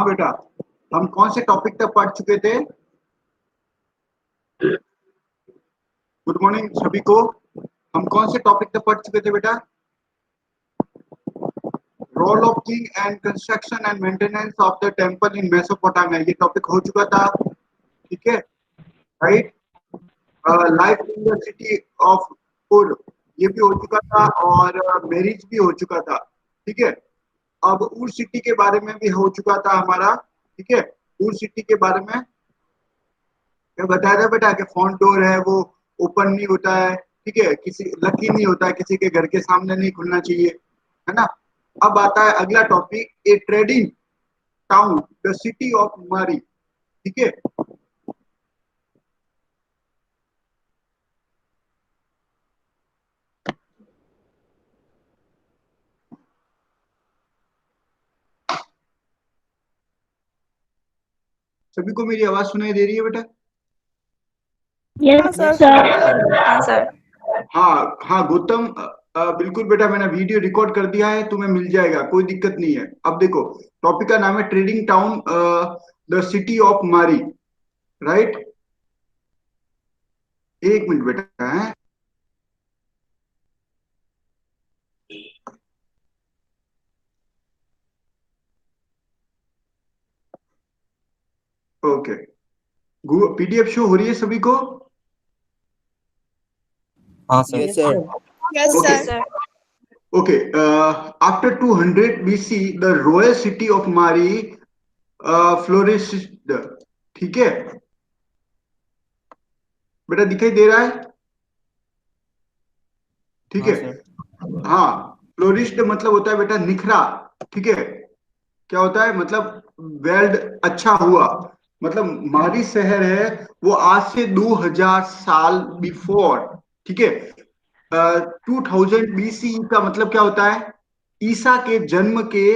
बेटा, हम कौन से टॉपिक तक पढ़ चुके थे? गुड मॉर्निंग सभी को। हम कौन से टॉपिक तक पढ़ चुके थे बेटा? Role of king and construction and maintenance of the temple in Mesopotamia, ये टॉपिक हो चुका था। ठीक है, right. Life in the city of Ur, ये भी हो चुका था, और मैरिज भी हो चुका था। ठीक है, अब उर सिटी के बारे में भी हो चुका था हमारा। ठीक है, उर सिटी के बारे में क्या बताया था बेटा कि फ्रंट डोर है वो ओपन नहीं होता है। ठीक है, किसी लकी नहीं होता है, किसी के घर के सामने नहीं खुलना चाहिए, है ना। अब आता है अगला topic, A trading town the city of मारी। ठीक है, सभी को मेरी आवाज सुनाई दे रही है बेटा? Yes sir. हाँ सर। हाँ हाँ गौतम, बिल्कुल बेटा, मैंने वीडियो रिकॉर्ड कर दिया है, तुम्हें मिल जाएगा, कोई दिक्कत नहीं है। अब देखो, टॉपिक का नाम है trading town the city of मारी, राइट। एक मिनट बेटा है। ओके, पीडीएफ शो हो रही है सभी को? हाँ sir. Yes sir. Yes Okay. Sir. Okay, after 200 BC, the royal city of Mari flourished. ठीक है बेटा, दिखाई दे रहा है? ठीक हाँ है, सर। हाँ। फ्लोरिस्ड मतलब होता है बेटा निखरा। ठीक है, क्या होता है मतलब वेल्ड, अच्छा हुआ। मतलब मारी शहर है वो आज से 2000 साल बिफोर। ठीक है, 2000 बीसी का मतलब क्या होता है? ईसा के जन्म के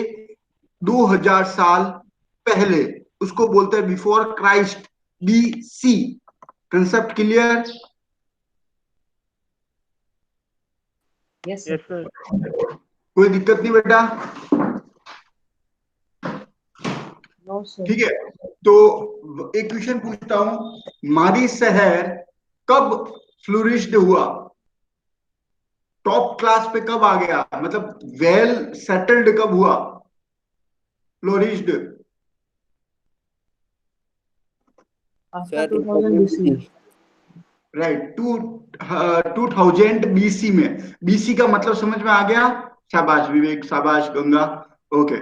2000 साल पहले, उसको बोलते हैं before Christ, BC. Concept clear? Yes sir. कोई दिक्कत नहीं बेटा? No sir. ठीक है, तो एक क्वेश्चन पूछता हूं, मारी शहर कब फ्लोरिश्ड हुआ? टॉप क्लास पे कब आ गया, मतलब वेल सेटल्ड कब हुआ, flourished? After 2000 BC। Right, 2000 BC में। बीसी का मतलब समझ में आ गया? शाबाश विवेक, शाबाश गंगा। ओके,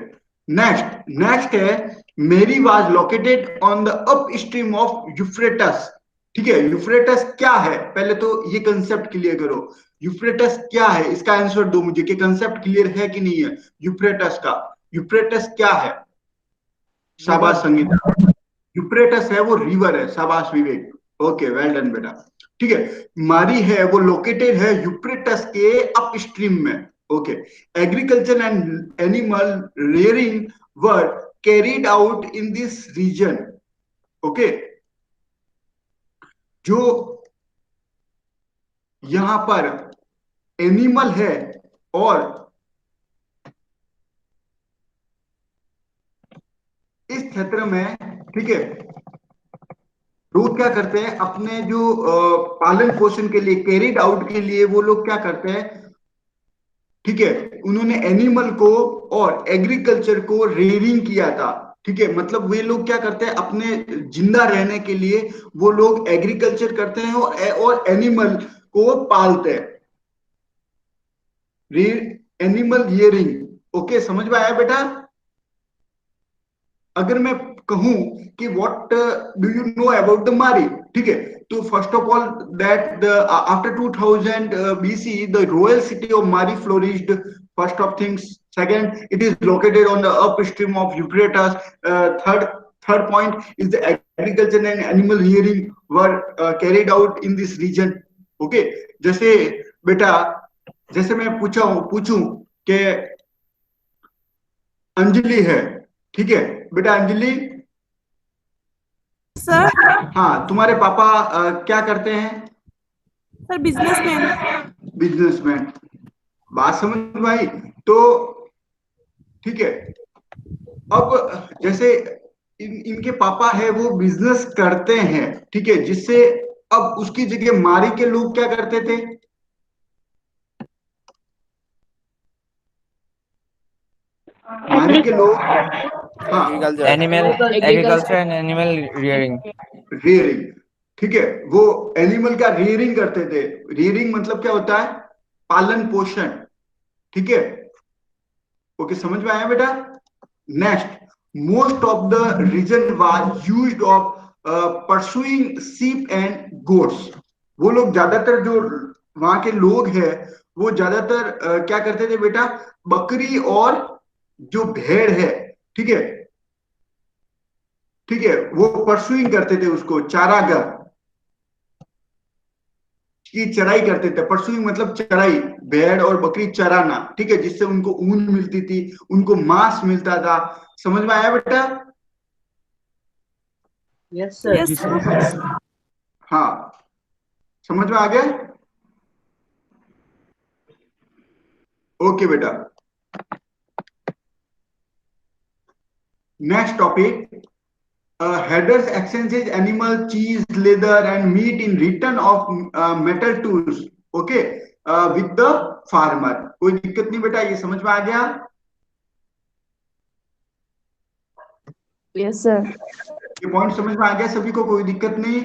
नेक्स्ट है, मेरी was located on the up stream of Euphrates. ठीक है, यूफ्रेटस क्या है, पहले तो ये कंसेप्ट क्लियर करो। यूफ्रेटस क्या है, इसका आंसर दो मुझे कि कंसेप्ट क्लियर है कि नहीं है यूफ्रेटस का। यूफ्रेटस क्या है? शाबाश संगीता। यूफ्रेटस है वो रिवर है, शाबाश विवेक। ओके, वेल डन बेटा। ठीक है, मारी है वो लोकेटेड है यूफ्रेटस के अप स्ट्रीम में। Okay, agriculture and animal rearing were carried out in this region. Okay, जो यहां पर एनिमल है और इस क्षेत्र में, ठीक है, लोग क्या करते हैं अपने जो पालन पोषण के लिए, कैरिड आउट के लिए, वो लोग क्या करते हैं, ठीक है, उन्होंने एनिमल को और एग्रीकल्चर को रेयरिंग किया था। ठीक है, मतलब वे लोग क्या करते हैं अपने जिंदा रहने के लिए वो लोग एग्रीकल्चर करते हैं और एनिमल को पालते हैं। Animal rearing. ओके, समझ में आया बेटा? अगर मैं कहूं कि what do you know about the Mari, ठीक है, तो first of all that the after 2000 BC the royal city of Mari flourished, first of things. Second, it is located on the upstream of Euphrates. Third point is the agriculture and animal rearing were carried out in this region. Okay, जैसे बेटा, जैसे मैं पूछूं कि अंजलि है, ठीक है बेटा, अंजलि सर। हाँ, तुम्हारे पापा क्या करते हैं? Sir businessman. बिजनेसमैन। बात समझ में आई? तो ठीक है, अब जैसे इनके पापा है वो बिजनेस करते हैं, ठीक है, जिससे अब उसकी जगह मारी के लोग क्या करते थे? मारी के लोग, हाँ, agriculture and animal rearing. Rearing, ठीक है, वो एनिमल का रियरिंग करते थे। रियरिंग मतलब क्या होता है? पालन पोषण, ठीक है। ओके, समझ में आया बेटा? Next, most of the region was used of pursuing sheep and goats. वो लोग ज्यादातर जो वहां के लोग हैं वो ज्यादातर क्या करते थे बेटा? बकरी और जो भेड़ है, ठीक है, ठीक है, वो परसुइंग करते थे उसको, चारागाह की चराई करते थे। परसुइंग मतलब चराई, भेड़ और बकरी चराना, ठीक है, जिससे उनको ऊन मिलती थी, उनको मांस मिलता था। समझ में आया बेटा? Yes, sir. Yes, sir. हाँ, समझ में आ गया? ओके बेटा, next topic, headers exchanges animal cheese, leather and meat in return of metal tools, okay, with the farmer। कोई दिक्कत नहीं बेटा, ये समझ में आ गया? Yes, sir. ये पॉइंट समझ में आ गया सभी को? कोई दिक्कत नहीं?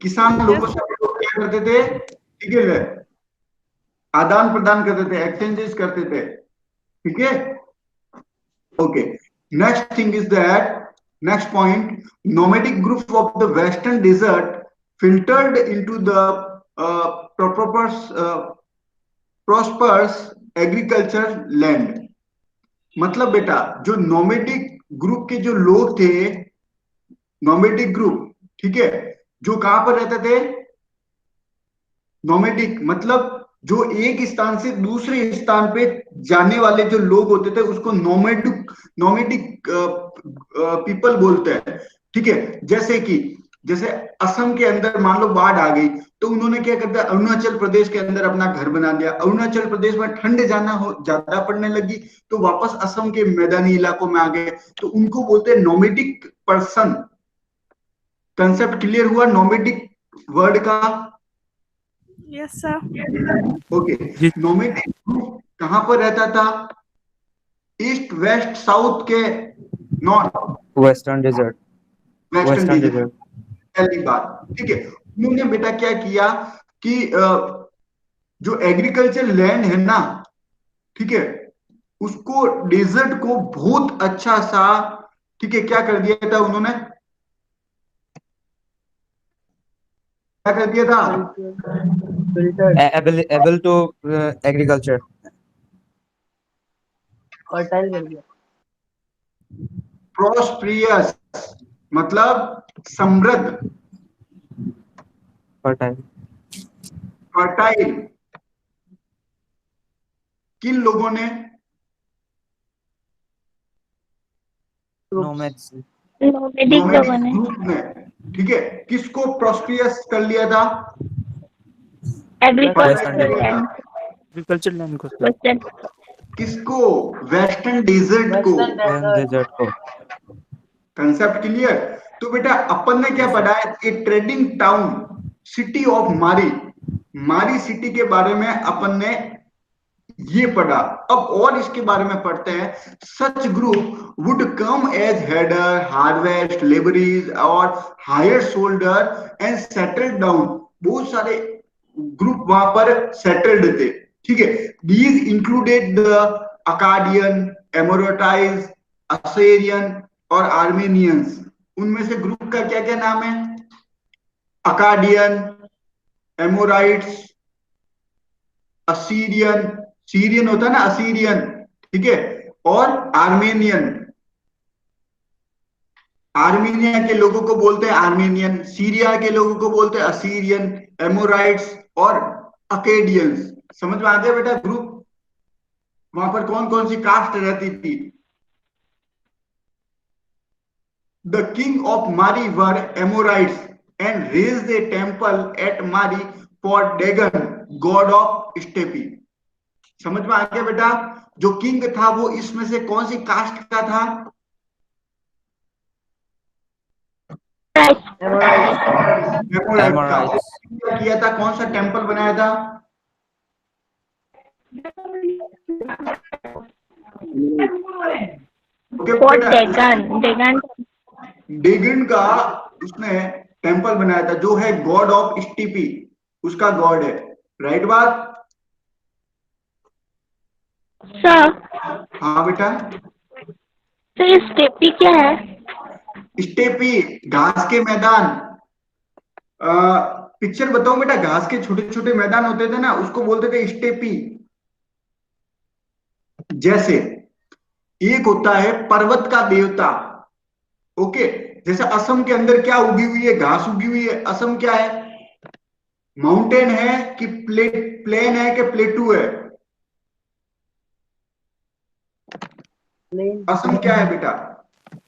किसान लोगों Yes, से लोग क्या करते थे? ठीक है, आदान प्रदान करते थे, एक्सचेंजेस करते थे, ठीक है। Okay, next thing is that, next point, nomadic group of the western desert filtered into the prosperous agriculture land। मतलब बेटा, जो नोमेडिक ग्रुप के जो लोग थे, नोमेडिक ग्रुप, ठीक है, जो कहां पर रहते थे? नोमेडिक मतलब जो एक स्थान से दूसरे स्थान पे जाने वाले जो लोग होते थे उसको नोमेडिक नोमेडिक पीपल बोलते हैं, ठीक है। जैसे असम के अंदर मान लो बाढ़ आ गई, तो उन्होंने क्या कर दिया? अरुणाचल प्रदेश के अंदर अपना घर बना दिया। अरुणाचल प्रदेश में ठंड ज्यादा पड़ने लगी, तो वापस असम के मैदानी इलाकों में आ गए, तो उनको बोलते हैं नोमेडिक पर्सन। कंसेप्ट क्लियर हुआ नोमेडिक वर्ड का? yes, sir. Okay, nomadic group कहां पर रहता था? ईस्ट, वेस्ट, साउथ के, north? Western desert. Western western disease, desert. पहली बात, ठीक है। उन्होंने बेटा क्या किया कि जो एग्रीकल्चर लैंड है ना, ठीक है, उसको, डेजर्ट को बहुत अच्छा सा, ठीक है, क्या कर दिया था उन्होंने? क्या कर दिया था? Filtered. Able to agriculture. Fertile कर दिया। प्रोस्प्रियस मतलब समृद्ध, फर्टाइल। फर्टाइल। किन लोगों ने? नोमैड्स। नोमेडिक लोगों नोमेडिक ने। ग्रुप में, ठीक है। किसको प्रोस्पियस कर लिया था? Agriculture western land. Agriculture land को। वेस्टर्न। किसको? वेस्टर्न डेजर्ट को। Western desert. डेजर्ट को। Concept clear? तो बेटा अपन ने क्या पढ़ा है? ए ट्रेडिंग टाउन, सिटी ऑफ मारी, मारी सिटी के बारे में अपन ने ये पढ़ा। अब और इसके बारे में पढ़ते हैं। Such group would come as herder, harvest, labourers और hire soldier and settle down. बहुत सारे ग्रुप वहां पर सेटल्ड थे, ठीक है। These included the Akkadian, Amorites, Assyrian और आर्मेनियंस। उनमें से ग्रुप का क्या क्या नाम है? अकाडियन, एमोराइट्स, असीरियन, सीरियन होता है ना, असीरियन, ठीक है, और आर्मेनियन। आर्मेनिया के लोगों को बोलते हैं आर्मेनियन, सीरिया के लोगों को बोलते हैं असीरियन, एमोराइट्स और अकेडियंस। समझ में आ गया बेटा ग्रुप? वहां पर कौन कौन सी कास्ट रहती थी? The king of Mari were Amorites and raised a temple at Mari for Dagan, god of steppe. समझ में आ गया बेटा? जो किंग था वो इसमें से कौन सी कास्ट का था? Amorites. एमोराइट का। Amorites. क्या किया था, कौन सा टेम्पल बनाया था? ओके Fort बेटा, Dagon. डेगन का उसने टेम्पल बनाया था, जो है गॉड ऑफ स्टीपी, उसका गॉड है। राइट बात? सर, हाँ बेटा। तो ये स्टेपी क्या है? स्टेपी घास के मैदान। पिक्चर बताओ बेटा, घास के छोटे छोटे मैदान होते थे ना, उसको बोलते थे स्टेपी। जैसे एक होता है पर्वत का देवता। ओके, जैसे असम के अंदर क्या उगी हुई है, घास उगी हुई है। असम क्या है, माउंटेन है कि प्लेन है कि प्लेटू है? Plain. असम क्या है बेटा?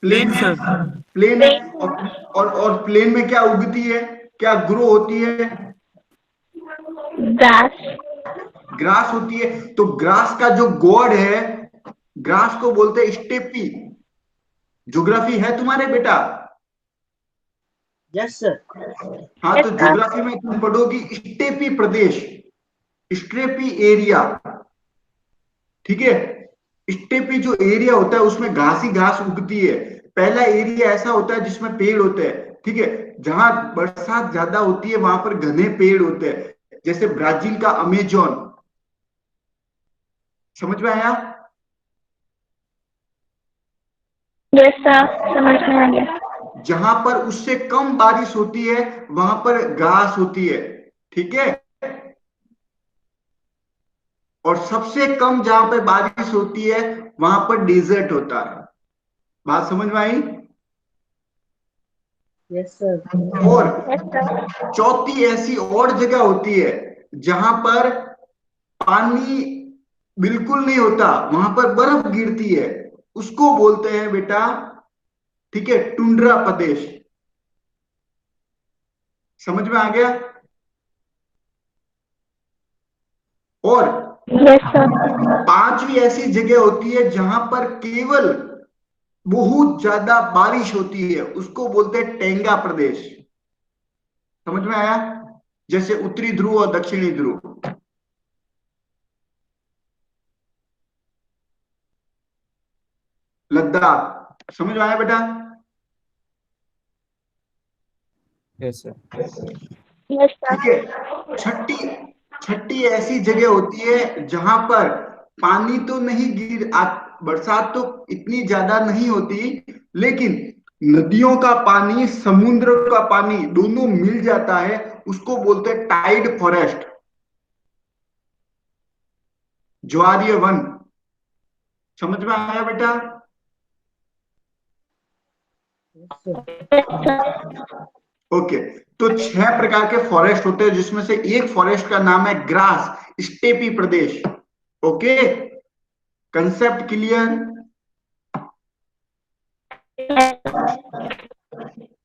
प्लेन Plain, है। sir. प्लेन है। और प्लेन में क्या उगती है, क्या ग्रो होती है? Grass. ग्रास होती है। तो ग्रास का जो गॉड है, ग्रास को बोलते हैं स्टेपी। ज्योग्राफी है तुम्हारे बेटा? Yes, sir. हाँ, Yes, तो sir. ज्योग्राफी में तुम पढ़ोगी स्टेपी प्रदेश, स्टेपी एरिया। ठीक है, स्टेपी जो एरिया होता है उसमें घास ही घास उगती है। पहला एरिया ऐसा होता है जिसमें पेड़ होते हैं। ठीक है, जहां बरसात ज्यादा होती है वहां पर घने पेड़ होते हैं, जैसे ब्राजील का अमेजोन। समझ में आया? Yes, sir. समझ में आ गया। जहां पर उससे कम बारिश होती है वहां पर घास होती है। ठीक है, और सबसे कम जहां पर बारिश होती है वहां पर डेजर्ट होता है। बात समझ में आई? Yes, sir. और Yes, sir. चौथी ऐसी और जगह होती है जहां पर पानी बिल्कुल नहीं होता, वहां पर बर्फ गिरती है, उसको बोलते हैं बेटा, ठीक है, टुंड्रा प्रदेश। समझ में आ गया? और Yes, sir. पांचवी ऐसी जगह होती है जहां पर केवल बहुत ज्यादा बारिश होती है, उसको बोलते हैं टेंगा प्रदेश। समझ में आया? जैसे उत्तरी ध्रुव और दक्षिणी ध्रुव। लद्दाख। समझ में आया बेटा? Yes, sir. Yes, sir. ठीक है, छठी छठी ऐसी जगह होती है जहां पर पानी तो नहीं बरसात तो इतनी ज्यादा नहीं होती, लेकिन नदियों का पानी, समुद्र का पानी दोनों मिल जाता है, उसको बोलते हैं टाइड फॉरेस्ट, ज्वारीय वन। समझ में आया बेटा? Yes, sir. Yes, sir. Okay, तो 6 प्रकार के फॉरेस्ट होते हैं, जिसमें से एक फॉरेस्ट का नाम है ग्रास स्टेपी प्रदेश। Okay, concept clear?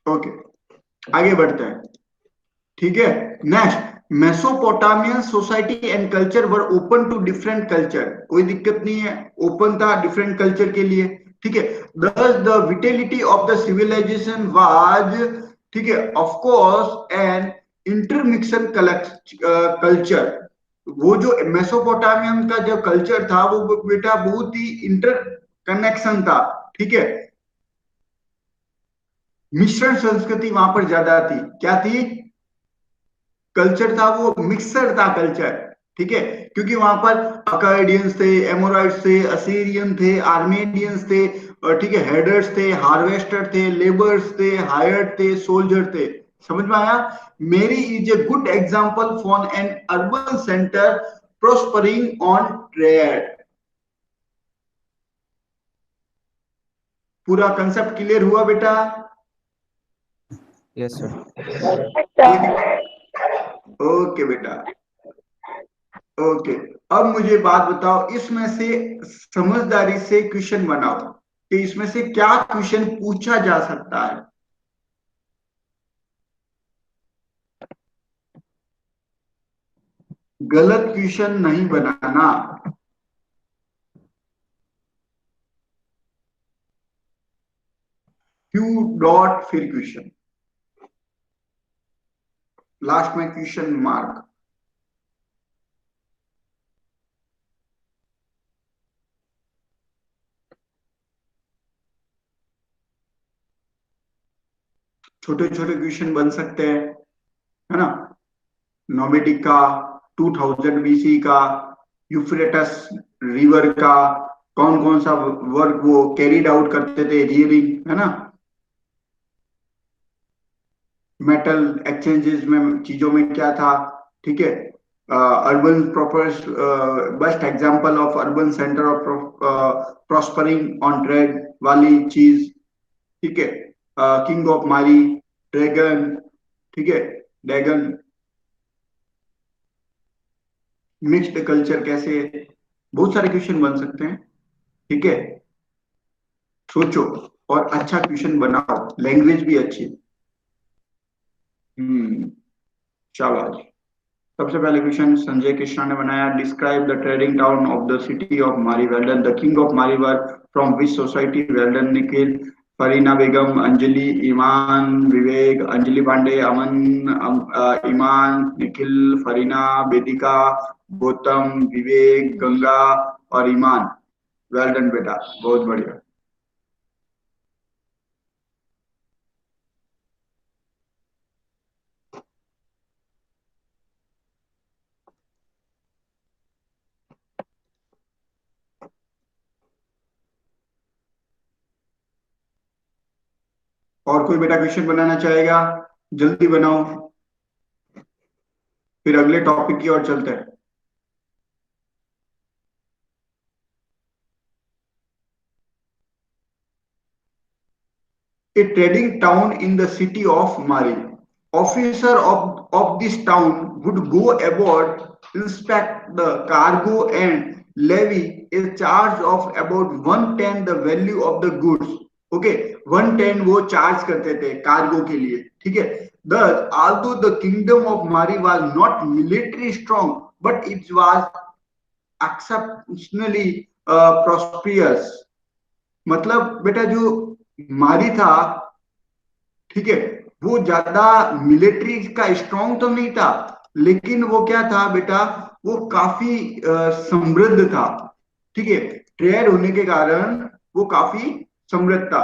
ओके, आगे बढ़ते हैं। ठीक है, next, Mesopotamian society and culture were open to different culture. कोई दिक्कत नहीं है, ओपन था डिफरेंट कल्चर के लिए। ठीक है, thus the vitality of the civilization was, ठीक है, of course an intermixing culture. वो जो मेसोपोटामियन का जो कल्चर था वो बेटा बहुत ही इंटर कनेक्शन था। ठीक है, मिश्रण संस्कृति वहां पर ज्यादा थी। क्या थी? कल्चर था वो मिक्सर था कल्चर। ठीक है, क्योंकि वहां पर अकाडियंस थे, एमोराइट्स थे, असीरियन थे, आर्मेनियंस थे, और ठीक है, हेडर्स थे, हार्वेस्टर थे, लेबर्स थे, हायर्ड थे, सोल्जर थे। समझ में आया? Mari is a good example for an urban centre prospering on trade. पूरा कंसेप्ट क्लियर हुआ बेटा? Yes, sir. ओके बेटा, ओके। अब मुझे बात बताओ, इसमें से समझदारी से क्वेश्चन बनाओ कि इसमें से क्या क्वेश्चन पूछा जा सकता है। गलत क्वेश्चन नहीं बनाना। क्यू डॉट फिर क्वेश्चन। लास्ट में क्वेश्चन मार्क। छोटे छोटे क्वेश्चन बन सकते हैं, है ना। नोबिडिका 2000 बीसी का, यूफ्रेटस रिवर का कौन कौन सा वर्क वो कैरीड आउट करते थे, रियरिंग, है ना। मेटल एक्सचेंजेस में चीजों में क्या था, ठीक है। Urban proper best example of urban centre of prospering on trade वाली चीज, ठीक है। किंग ऑफ मारी, ड्रैगन, ठीक है, ड्रैगन, मिक्स्ड कल्चर कैसे, बहुत सारे क्वेश्चन बन सकते हैं, ठीक है। सोचो और अच्छा क्वेश्चन बनाओ, लैंग्वेज भी अच्छी। हम्म, शाबाश। सबसे पहले क्वेश्चन संजय कृष्णा ने बनाया, describe the trading town of the city of Mari, well done. The king of Mari were from which society, well done. Nikhil, Farina Begum, Anjali, Iman, Vivek, Anjali Pandey, Aman, Iman, Nikhil, Farina, Vedika, Gautam, Vivek, Ganga और ईमान। वेल्डन बेटा, बहुत बढ़िया। और कोई बेटा क्वेश्चन बनाना चाहेगा, जल्दी बनाओ, फिर अगले टॉपिक की ओर चलते हैं। A trading town in the city of Mari. Officer of this town would go aboard, inspect the cargo and levy a charge of about 1/10 the value of the goods. Okay, 1/10 वो charge करते थे cargo के लिए, ठीक है। Thus, although the kingdom of Mari was not military strong, but it was exceptionally prosperous. मतलब बेटा जो मारी था, ठीक है, वो ज्यादा मिलिट्री का स्ट्रांग तो नहीं था, लेकिन वो क्या था बेटा, वो काफी समृद्ध था, ठीक है। ट्रेड होने के कारण वो काफी समृद्ध था।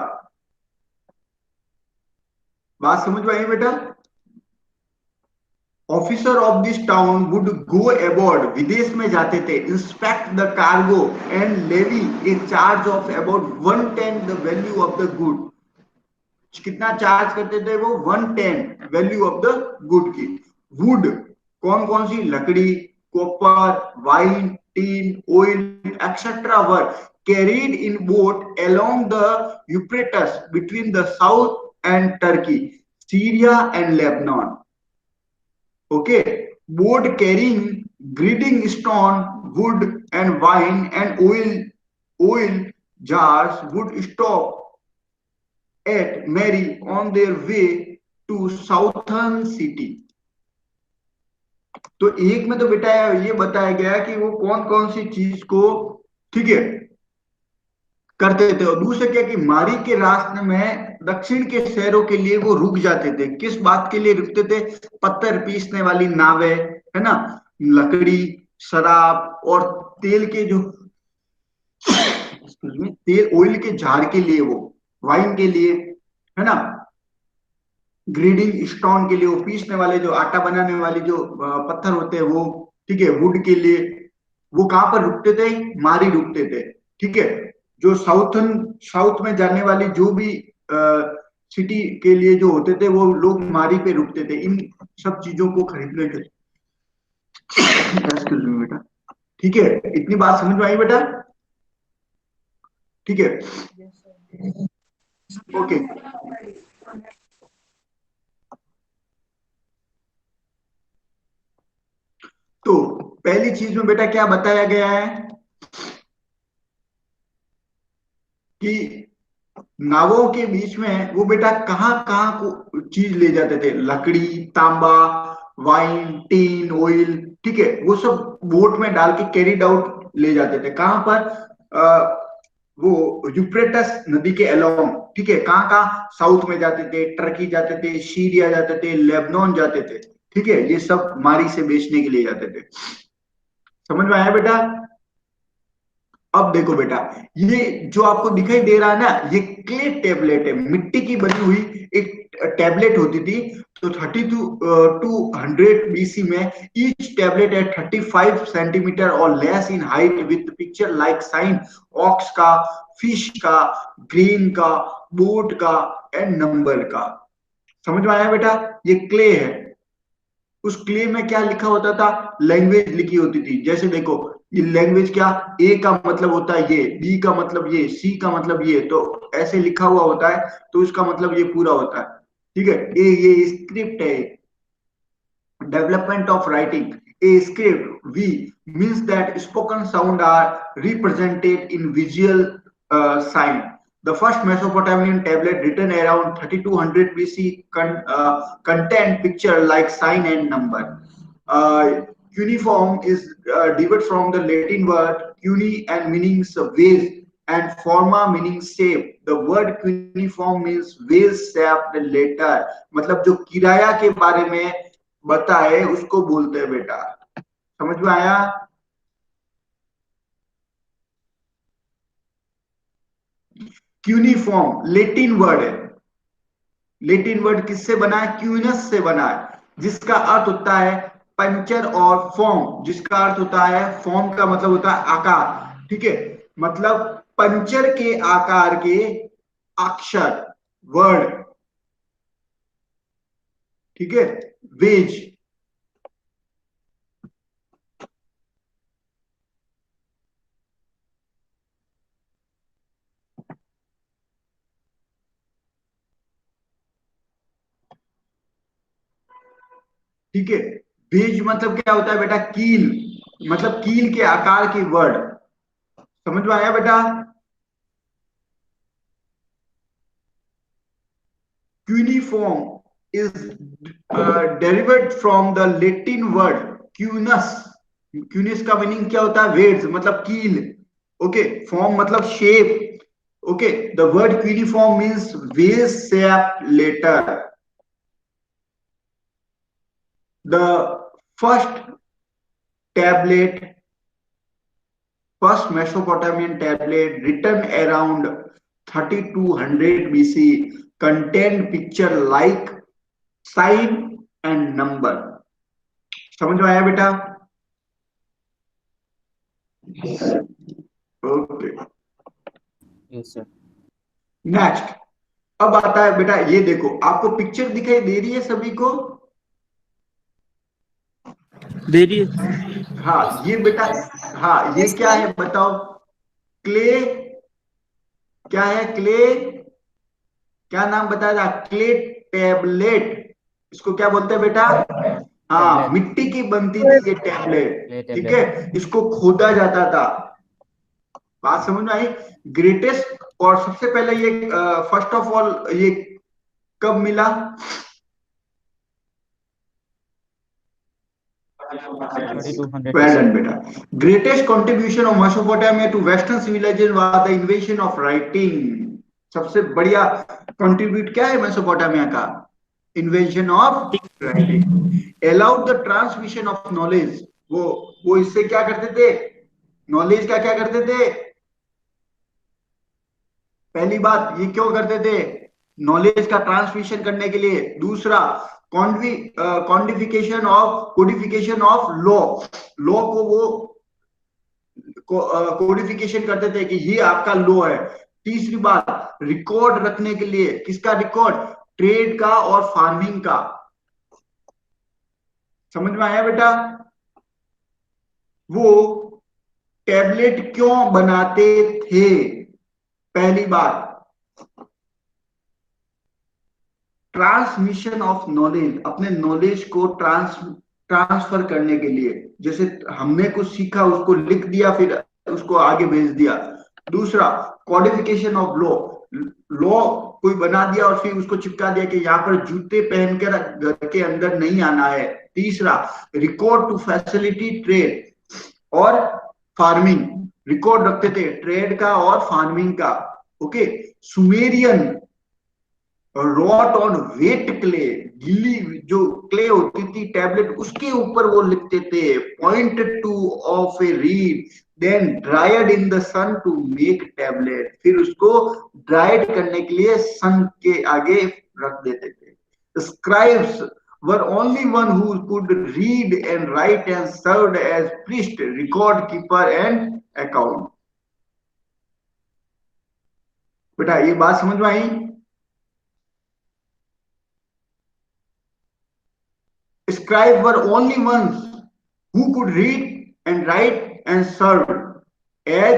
बात समझ में आई बेटा। Officer of this town would go aboard, विदेश में जाते थे, inspect the cargo and levy a charge of about 1/10 the value of the good. कितना चार्ज करते थे वो, 1/10 वैल्यू ऑफ द गुड की। वुड कौन कौन सी, लकड़ी, copper, wine, tin, oil etcetera were carried in boat along the Euphrates between the south and Turkey, Syria and Lebanon. Okay, boat carrying grading stone, would and wine and oil jars would stop at Mary on their way to southern city। तो एक में तो बेटा ये बताया गया कि वो कौन कौन सी चीज को, ठीक है, करते थे। और दूसरे क्या कि मारी के रास्ते में दक्षिण के शहरों के लिए वो रुक जाते थे। किस बात के लिए रुकते थे, पत्थर पीसने वाली नावें, है ना, लकड़ी, शराब और तेल के जो तेल ऑयल के जार के लिए, वो वाइन के लिए, है ना, ग्रीडिंग स्टोन के लिए वो पीसने वाले जो आटा बनाने वाले जो पत्थर होते हैं वो, ठीक है, वुड के लिए वो कहां पर रुकते थे, मारी रुकते थे, ठीक है। जो साउथ में जाने वाली जो भी सिटी के लिए जो होते थे वो लोग मारी पे रुकते थे इन सब चीजों को खरीदने के लिए। Excuse me, बेटा, ठीक है, इतनी बात समझ में आई बेटा, ठीक है, ओके। तो पहली चीज में बेटा क्या बताया गया है कि नावों के बीच में वो बेटा कहाँ कहाँ को चीज ले जाते थे, लकड़ी, तांबा, वाइन, टीन, ऑयल, ठीक है, वो सब बोट में डाल के कैरिड आउट ले जाते थे। कहां पर, वो यूफ्रेटस नदी के अलोंग, ठीक है, कहाँ कहाँ, साउथ में जाते थे, टर्की जाते थे, सीरिया जाते थे, लेबनान जाते थे, ठीक है, ये सब मारी से बेचने के लिए जाते थे। समझ में आया बेटा? अब देखो बेटा, ये जो आपको दिखाई दे रहा है ना, ये क्ले टेबलेट है, मिट्टी की बनी हुई एक टेबलेट होती थी। तो 32 बीसी में ईच टेबलेट है 35 सेंटीमीटर और less in height with picture like sign ox का, फिश का, ग्रीन का, बोट का एंड नंबर का। समझ में आया बेटा? ये क्ले है। उस क्ले में क्या लिखा होता था? लैंग्वेज लिखी होती थी। जैसे देखो, ये लैंग्वेज क्या, ए का मतलब होता है ये, बी का मतलब ये, सी का मतलब ये, तो ऐसे लिखा हुआ होता है, तो उसका मतलब ये पूरा होता है। ठीक है, ये स्क्रिप्ट है। Development of writing a script we means that spoken sound are represented in visual sign. The first Mesopotamian tablet written around 3200 BC contained picture like sign and number. Cuneiform is derived from the Latin word cuni and meaning vase and forma meaning shape. The word cuneiform means vase shaped letter. मतलब जो किराया के बारे में बताए उसको बोलते हैं बेटा। समझ में आया? क्यूनिफॉर्म लेटिन वर्ड है। लेटिन वर्ड किससे बना है? क्यूनस से बना है, जिसका अर्थ होता है पंचर, और फॉर्म जिसका अर्थ होता है, फॉर्म का मतलब होता है आकार। ठीक है, मतलब पंचर के आकार के अक्षर, वर्ड। ठीक है, वेज। ठीक है, वेज मतलब क्या होता है बेटा? कील, मतलब कील के आकार की वर्ड। समझ में आया बेटा? Cuneiform is derived from the Latin word cunus. Cunus का मीनिंग क्या होता है? वेड्स मतलब कील। ओके, फॉर्म मतलब shape. Okay, the word cuneiform means vase shaped letter. The first tablet, first Mesopotamian tablet written around 3200 BC contained picture like sign and number. समझ में आया बेटा? Okay, Yes, sir. नेक्स्ट। अब आता है बेटा, ये देखो, आपको पिक्चर दिखाई दे रही है सभी को? दे रही है। हाँ, ये बेटा, हाँ ये Yes, क्या sir. है बताओ? क्ले, क्या है क्ले? क्या नाम बताया था? Clay tablet. इसको क्या बोलते हैं बेटा? हाँ, टेबलेट। मिट्टी की बनती थी ये टेबलेट। ये ठीक टेबलेट। है, इसको खोदा जाता था। बात समझ में आई? ग्रेटेस्ट, और सबसे पहले ये फर्स्ट ऑफ ऑल ये कब मिला? 3200 Well BC। done, beta. Greatest contribution of Mesopotamia to Western civilization was the invention of writing. सबसे बढ़िया कंट्रीब्यूट क्या है मेसोपोटामिया का? Invention of writing. Allowed the transmission of knowledge. वो इससे क्या करते थे? नॉलेज का क्या करते थे? पहली बात, ये क्यों करते थे? नॉलेज का ट्रांसमिशन करने के लिए। दूसरा, codification of, codification of law. Law को वो कोडिफिकेशन करते थे कि ये आपका लॉ है। तीसरी बात, रिकॉर्ड रखने के लिए। किसका रिकॉर्ड? ट्रेड का और फार्मिंग का। समझ में आया बेटा? वो टैबलेट क्यों बनाते थे? पहली बात, ट्रांसमिशन ऑफ नॉलेज, अपने नॉलेज को ट्रांसफर करने के लिए। जैसे हमने कुछ सीखा, उसको लिख दिया, फिर उसको आगे भेज दिया। दूसरा, कॉडिफिकेशन ऑफ लॉ। लॉ कोई बना दिया और फिर उसको चिपका दिया कि यहाँ पर जूते पहनकर घर के अंदर नहीं आना है। तीसरा, रिकॉर्ड टू फैसिलिटी ट्रेड और फार्मिंग। रिकॉर्ड रखते थे ट्रेड का और फार्मिंग का। Okay, Sumerian wrote on wet clay, गीली जो क्ले होती थी टैबलेट उसके ऊपर वो लिखते थे, point to of a reed, then dried in the sun to make tablet, फिर उसको ड्राइड करने के लिए सन के आगे रख देते थे। Scribes were only one who could read and write and served as priest, record keeper and account. बेटा ये बात समझ में आई? Scribes were only ones who could read and write and serve as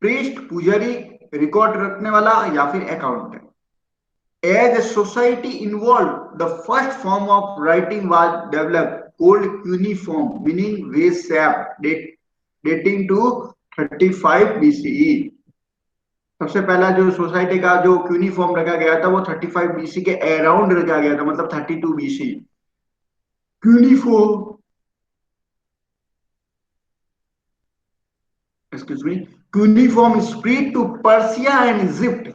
priest, पुजारी, रिकॉर्ड रखने वाला या फिर accountant. As a society involved, the first form of writing was developed called cuneiform, meaning vase shape, dating to 35 BCE। सबसे पहला जो society का जो क्यूनिफॉर्म रखा गया था वो 35 BC के अराउंड रखा गया था, मतलब 32 BC। Cuneiform, excuse me, cuneiform spread to Persia and Egypt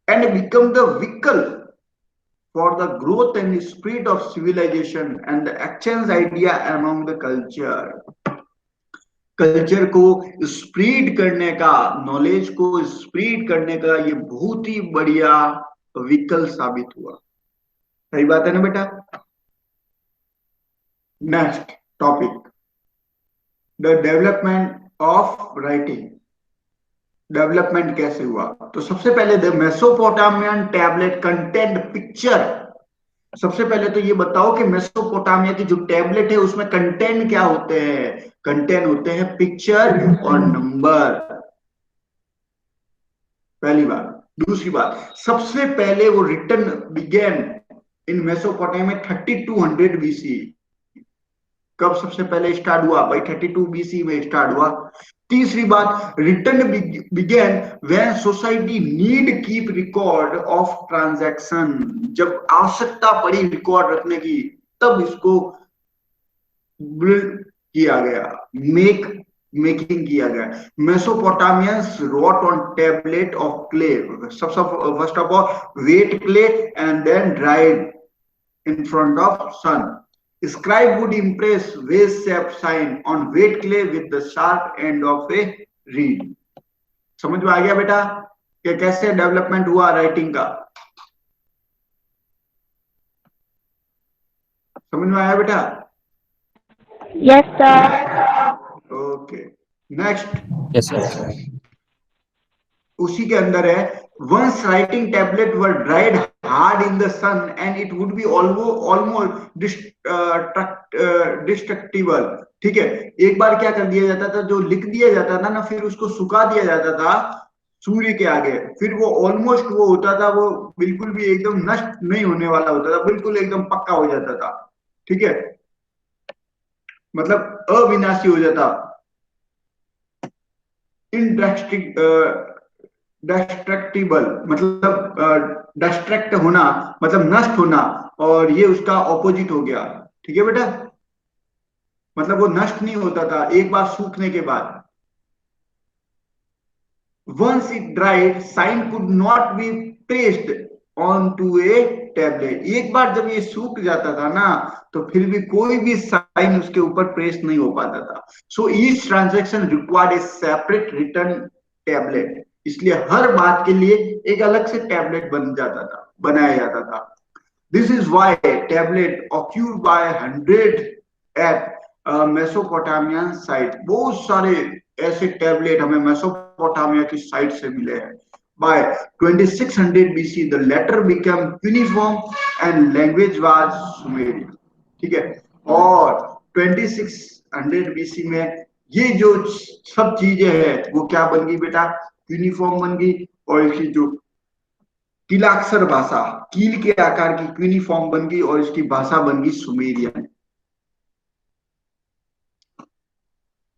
and become the vehicle for the growth and spread of civilization and the exchange idea among the culture। Culture को spread करने का, knowledge को spread करने का ये बहुत ही बढ़िया vehicle साबित हुआ। सही बात है ना बेटा? Next topic, the development of writing. Development कैसे हुआ? तो सबसे पहले the Mesopotamian tablet content picture. सबसे पहले तो ये बताओ कि मेसोपोटामिया की जो टैबलेट है उसमें कंटेंट क्या होते हैं? कंटेंट होते हैं पिक्चर और नंबर, पहली बात। दूसरी बात, सबसे पहले वो return began in Mesopotamia 3200 BC। कब सबसे पहले स्टार्ट हुआ भाई? 32 BC में स्टार्ट हुआ। तीसरी बात, written begin when society need keep record of transaction. जब आवश्यकता पड़ी रिकॉर्ड रखने की तब इसको बिल्ड किया गया, मेकिंग किया गया। Mesopotamians wrote on tablet of clay, first of all wet clay and then dried in front of sun. Scribe would impress vase shaped sign on wet clay with the sharp end of a reed। समझ में आ गया बेटा कि कैसे development हुआ writing का? समझ में आया बेटा? Yes, sir. Okay, next Yes, sir. उसी के अंदर है, once writing tablet were dried hard in the sun and it would be almost destructible। ठीक है, एक बार क्या कर दिया जाता था, जो लिख दिया जाता था ना, फिर उसको सुखा दिया जाता था सूर्य के आगे, फिर वो ऑलमोस्ट वो होता था, वो बिल्कुल भी एकदम नष्ट नहीं होने वाला होता था, बिल्कुल एकदम पक्का हो जाता था। ठीक है, मतलब अविनाशी हो जाता, डिस्ट्रक्टिबल मतलब डिस्ट्रैक्ट होना मतलब नष्ट होना, और ये उसका ऑपोजिट हो गया। ठीक है बेटा, मतलब वो नष्ट नहीं होता था एक बार सूखने के बाद। Once it dried, sign could not be pressed onto a tablet। एक बार जब ये सूख जाता था ना तो फिर भी कोई भी साइन उसके ऊपर प्रेस नहीं हो पाता था। सो ईच ट्रांजैक्शन रिक्वायर्ड ए सेपरेट रिटर्न टैबलेट, इसलिए हर बात के लिए एक अलग से टैबलेट बनाया जाता था। This is why tablet occurred by 100 at Mesopotamian site. बहुत सारे ऐसे टैबलेट हमें मेसोपोटामिया की साइट से मिले हैं। By 2600 BC, the letter became cuneiform and language was Sumerian। ठीक है, और 2600 BC में ये जो सब चीजें हैं वो क्या बन गई बेटा? क्यूनिफॉर्म बन गई, और इसकी जो किलाक्षर भाषा, कील के आकार की क्यूनिफॉर्म बन गई, और इसकी भाषा बन गई सुमेरियन।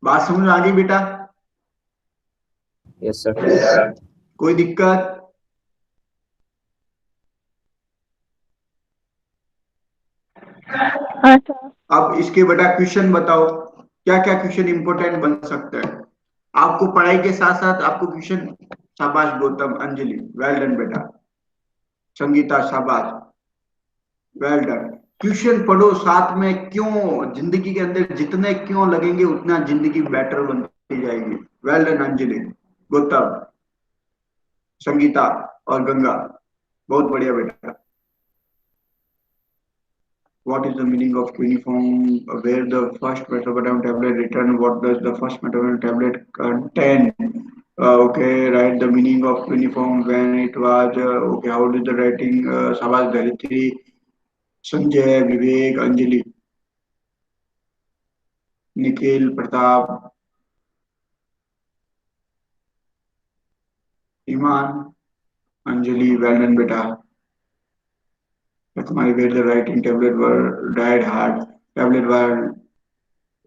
बात समझ में आ गई बेटा? Yes, sir. कोई दिक्कत? हाँ सर। अब इसके बेटा क्वेश्चन बताओ, क्या क्या क्वेश्चन इंपोर्टेंट बन सकता है आपको पढ़ाई के साथ साथ? आपको क्वेश्चन, शाबाश गौतम, अंजलि, वेल डन बेटा। संगीता शाबाश, वेल डन। क्वेश्चन पढ़ो साथ में, क्यों जिंदगी के अंदर जितने क्यों लगेंगे उतना जिंदगी बेटर बनती जाएगी। वेल डन अंजलि, गौतम, संगीता और गंगा, बहुत बढ़िया बेटा। What is the meaning of cuneiform? Where the first Mesopotamian tablet written? What does the first Mesopotamian tablet contain? Okay, write the meaning of cuneiform, when it was. Okay, how did the writing? Sabas Dhariti, Sanjay, Vivek, Anjali, Nikhil, Pratap, Iman, Anjali, well done, beta. That's my where the writing tablet were died hard. Tablet were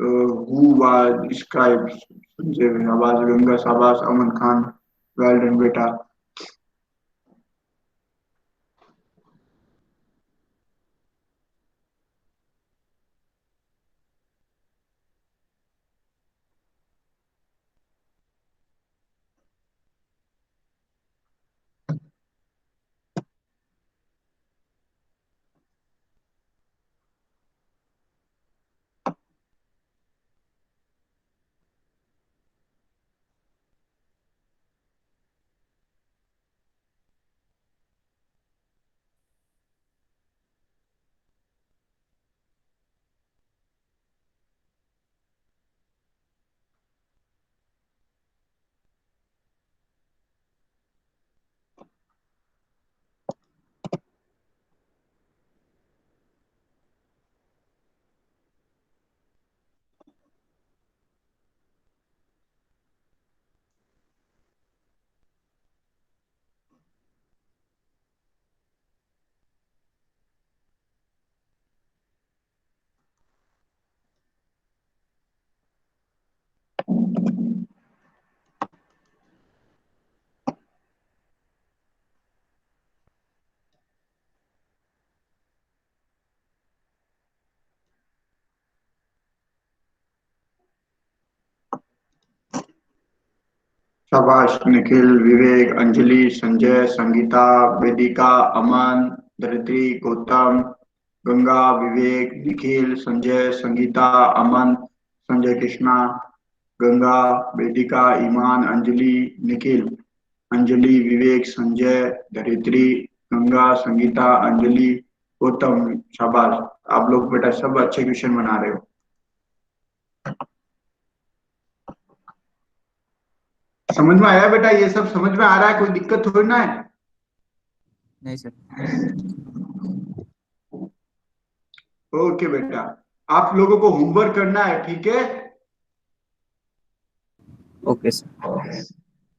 who was scribed? Sanjay, Abbas, Ganga, Sabas, Aman Khan. Well done, beta. शाबाश निखिल, विवेक, अंजलि, संजय, संगीता, वेदिका, अमन, धरित्री, गौतम, गंगा, विवेक, निखिल, संजय, संगीता, अमन, संजय कृष्णा, गंगा, वेदिका, ईमान, अंजलि, निखिल, अंजलि, विवेक, संजय, धरित्री, गंगा, संगीता, अंजलि, गौतम। शाबाश, आप लोग बेटा सब अच्छे question बना रहे हो। समझ में आया बेटा? ये सब समझ में आ रहा है? कोई दिक्कत थोड़ी ना है? नहीं सर। ओके बेटा, आप लोगों को होमवर्क करना है, ठीक है? Okay sir.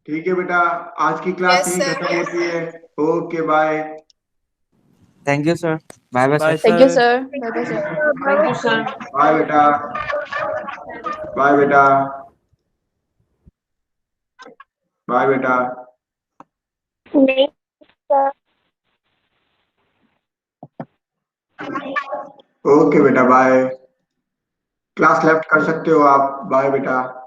ठीक है बेटा, आज की क्लास Yes, यहीं sir. खत्म होती है। Okay bye. Thank you sir. Bye bye sir. Thank you, sir. Bye bye, sir. Thank you, sir. Bye बेटा, बाय बेटा, बाय बेटा। नहीं sir. ओके बेटा बाय। क्लास लेफ्ट कर सकते हो आप। बाय बेटा।